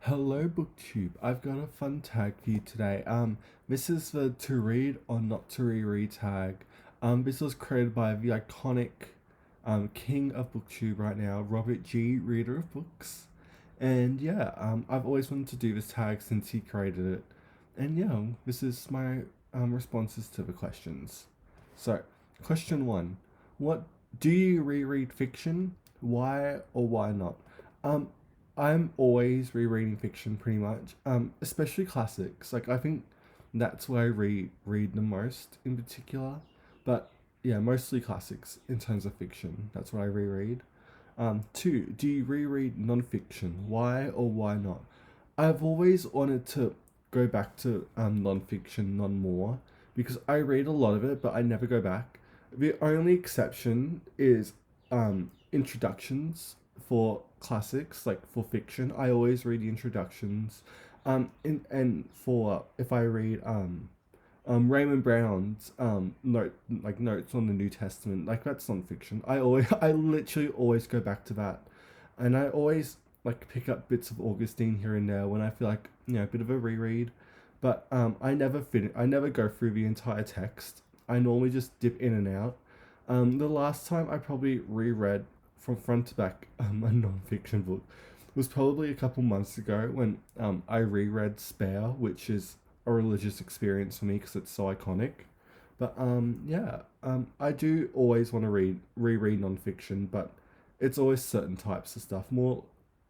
Hello BookTube. I've got a fun tag for you today. This is the to read or not to reread tag. This was created by the iconic king of BookTube right now, RobertG, reader of books. And yeah, I've always wanted to do this tag since he created it. And yeah, this is my responses to the questions. So, question one: What do you reread fiction? Why or why not? Um, I'm always rereading fiction pretty much, especially classics. Like I think that's where I read the most in particular. But yeah, mostly classics in terms of fiction. That's what I reread. Two, do you reread non-fiction? Why or why not? I've always wanted to go back to non-fiction non more because I read a lot of it, but I never go back. The only exception is introductions for classics, like for fiction. I always read the introductions. And for if I read Raymond Brown's notes on the New Testament, like that's non-fiction. I literally always go back to that, and I always like pick up bits of Augustine here and there when I feel like a bit of a reread. But I never go through the entire text. I normally just dip in and out. The last time I probably reread from front to back a non-fiction book was probably a couple months ago when I reread Spare, which is a religious experience for me because it's so iconic. But yeah, I do always want to reread non-fiction, but it's always certain types of stuff, more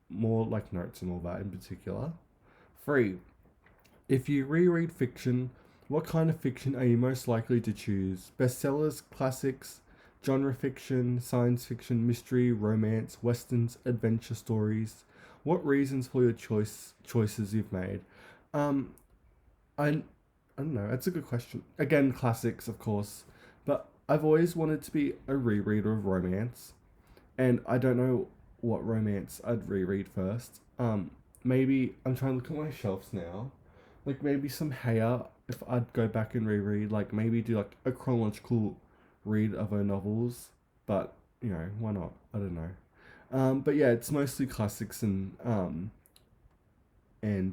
like notes and all that in particular. Three, if you reread fiction, what kind of fiction are you most likely to choose? Bestsellers, classics, genre fiction, science fiction, mystery, romance, westerns, adventure stories? What reasons for your choices you've made? Um, I I don't know. It's a good question. Again, classics, of course, but I've always wanted to be a rereader of romance, and I don't know what romance I'd reread first. Maybe I'm trying to look at my shelves now. Like maybe some Haya if I'd go back and reread. Like maybe do like a chronological read of her novels. But why not? I don't know. But yeah, it's mostly classics and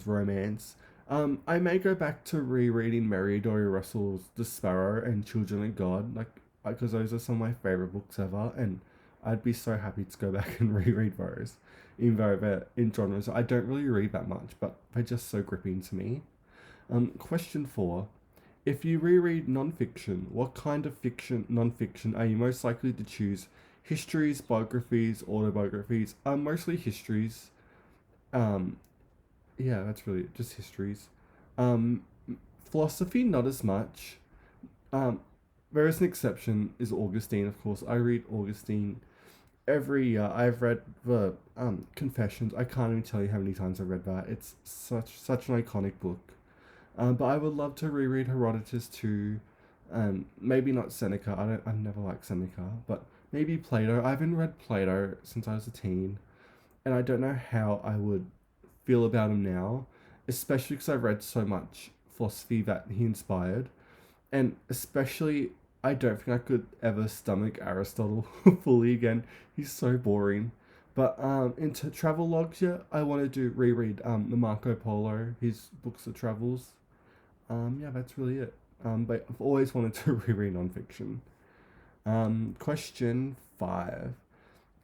romance. I may go back to rereading Mary Dory Russell's The Sparrow and Children of God, like because those are some of my favorite books ever, and I'd be so happy to go back and reread those, even though they're in genres I don't really read that much, but they're just so gripping to me. Question four: If you reread non-fiction, what kind of non-fiction are you most likely to choose? Histories, biographies, autobiographies? Mostly histories. Um, yeah, that's really it, just histories. Um, Philosophy, not as much. Um, there is an exception, is Augustine, of course. I read Augustine every year. I've read the Confessions. I can't even tell you how many times I've read that. It's such an iconic book. But I would love to reread Herodotus too. Maybe not Seneca. I never liked Seneca, but maybe Plato. I haven't read Plato since I was a teen, and I don't know how I would feel about him now, especially because I've read so much philosophy that he inspired, and especially I don't think I could ever stomach Aristotle fully again. He's so boring. But into travelogues, yeah, I wanted to reread the Marco Polo, his books of travels. Yeah, that's really it. But I've always wanted to reread nonfiction. Question five: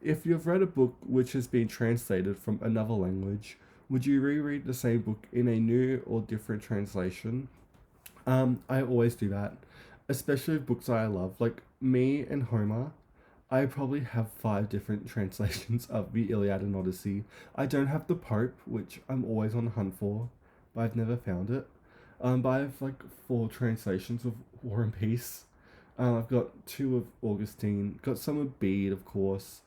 If you've read a book which has been translated from another language, would you reread the same book in a new or different translation? I always do that, especially with books I love. Like me and Homer, I probably have five different translations of the Iliad and Odyssey. I don't have the Pope, which I'm always on the hunt for, but I've never found it. But I have like four translations of War and Peace. I've got two of Augustine, got some of Bede, of course,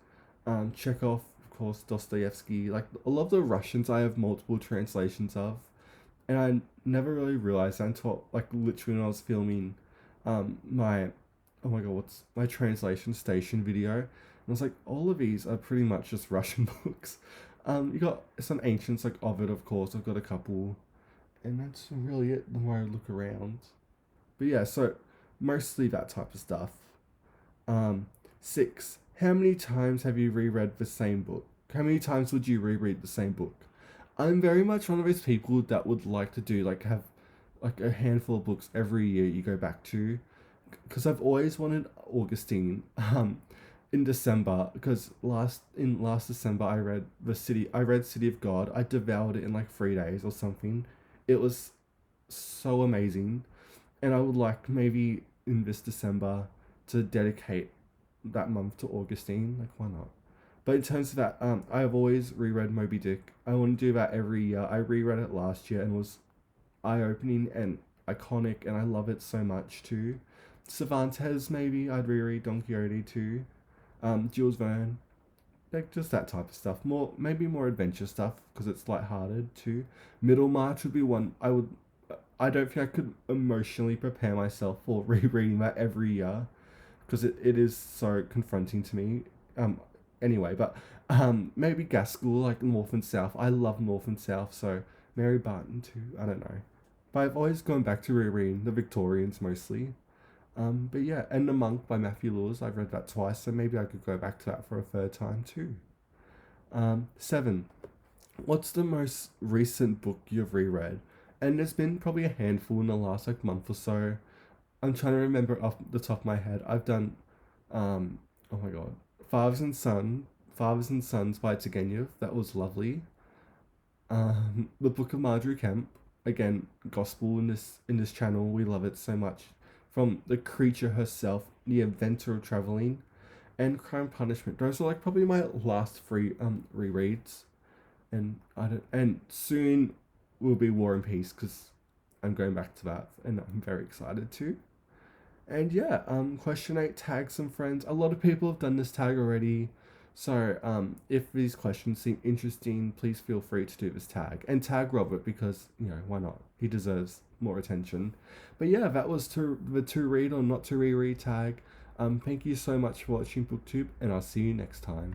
Chekhov, of course, Dostoevsky. Like a lot of the Russians, I have multiple translations of, and I never really realized that until like literally when I was filming, my oh my god, what's my translation station video? And I was like, all of these are pretty much just Russian books. You got some ancients like Ovid, of course. I've got a couple, and that's really it. The more I look around, but yeah, so mostly that type of stuff. Um, Six. How many times have you reread the same book? How many times would you reread the same book? I'm very much one of those people that would like to do like have like a handful of books every year you go back to, because I've always wanted Augustine. In December, because last December I read City of God. I devoured it in like 3 days or something. It was so amazing, and I would like maybe in this December to dedicate that month to Augustine. Like, why not? But in terms of that, I have always reread Moby Dick. I want to do that every year. I reread it last year and was eye opening and iconic, and I love it so much too. Cervantes, maybe I'd reread Don Quixote too. Jules Verne, like just that type of stuff. More maybe more adventure stuff because it's lighthearted too. Middlemarch would be one I would. I don't think I could emotionally prepare myself for rereading that every year because it is so confronting to me. Um, anyway, but maybe Gaskell, like North and South. I love North and South, so Mary Barton too. I don't know, but I've always gone back to rereading the Victorians mostly. But yeah, and The Monk by Matthew Lewis. I've read that twice, so maybe I could go back to that for a third time too. Seven. What's the most recent book you've reread? And there's been probably a handful in the last like month or so. I'm trying to remember off the top of my head. I've done, oh my god, Fathers and Sons by Turgenev. That was lovely. The Book of Marjorie Kemp. Again, gospel in this channel. We love it so much. From the creature herself, the inventor of traveling, and Crime Punishment. Those are like probably my last three rereads, and I don't. And soon will be War and Peace because I'm going back to that, and I'm very excited too. And yeah, question eight, tag some friends. A lot of people have done this tag already. So, if these questions seem interesting, please feel free to do this tag. And tag Robert because, why not? He deserves more attention. But yeah, that was the to read or not to reread tag. Thank you so much for watching BookTube, and I'll see you next time.